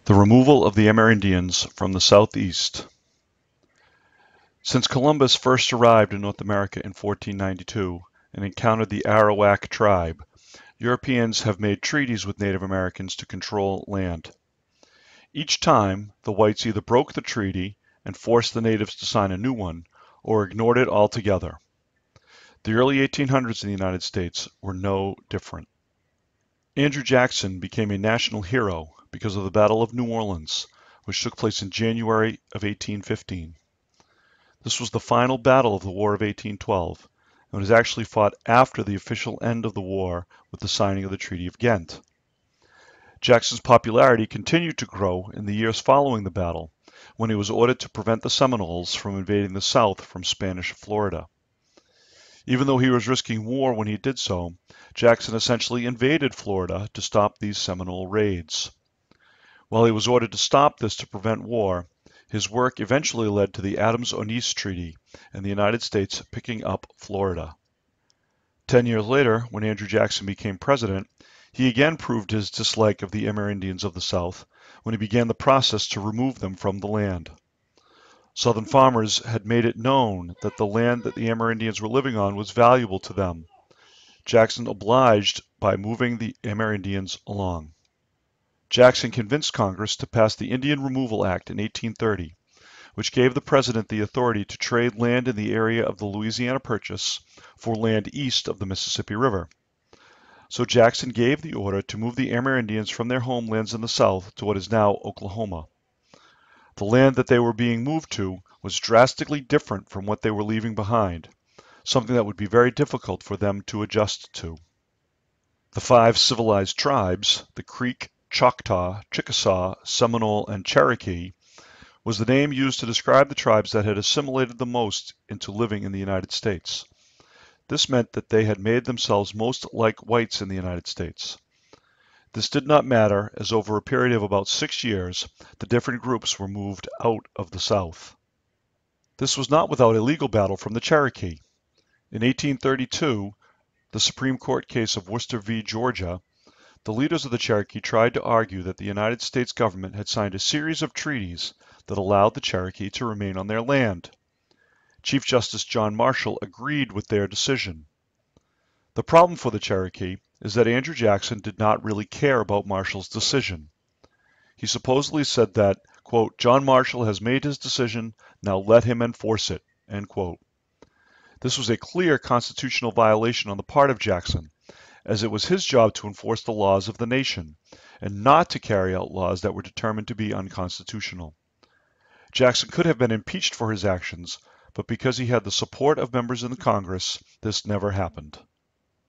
The removal of the Amerindians from the Southeast. Since Columbus first arrived in North America in 1492 and encountered the Arawak tribe, Europeans have made treaties with Native Americans to control land. Each time, the whites either broke the treaty and forced the natives to sign a new one, or ignored it altogether. The early 1800s in the United States were no different. Andrew Jackson became a national hero because of the Battle of New Orleans, which took place in January of 1815. This was the final battle of the War of 1812, and was actually fought after the official end of the war with the signing of the Treaty of Ghent. Jackson's popularity continued to grow in the years following the battle, when he was ordered to prevent the Seminoles from invading the South from Spanish Florida. Even though he was risking war when he did so, Jackson essentially invaded Florida to stop these Seminole raids. While he was ordered to stop this to prevent war, his work eventually led to the Adams-Onis Treaty and the United States picking up Florida. 10 years later, when Andrew Jackson became president, he again proved his dislike of the Amerindians of the South when he began the process to remove them from the land. Southern farmers had made it known that the land that the Amerindians were living on was valuable to them. Jackson obliged by moving the Amerindians along. Jackson convinced Congress to pass the Indian Removal Act in 1830, which gave the president the authority to trade land in the area of the Louisiana Purchase for land east of the Mississippi River. So Jackson gave the order to move the Amerindians from their homelands in the South to what is now Oklahoma. The land that they were being moved to was drastically different from what they were leaving behind, something that would be very difficult for them to adjust to. The 5 civilized tribes, the Creek, Choctaw, Chickasaw, Seminole, and Cherokee, was the name used to describe the tribes that had assimilated the most into living in the United States. This meant that they had made themselves most like whites in the United States. This did not matter, as over a period of about 6 years, the different groups were moved out of the South. This was not without a legal battle from the Cherokee. In 1832, the Supreme Court case of Worcester v. Georgia, the leaders of the Cherokee tried to argue that the United States government had signed a series of treaties that allowed the Cherokee to remain on their land. Chief Justice John Marshall agreed with their decision. The problem for the Cherokee is that Andrew Jackson did not really care about Marshall's decision. He supposedly said that, quote, "John Marshall has made his decision, now let him enforce it," end quote. This was a clear constitutional violation on the part of Jackson, as it was his job to enforce the laws of the nation, and not to carry out laws that were determined to be unconstitutional. Jackson could have been impeached for his actions, but because he had the support of members in the Congress, this never happened.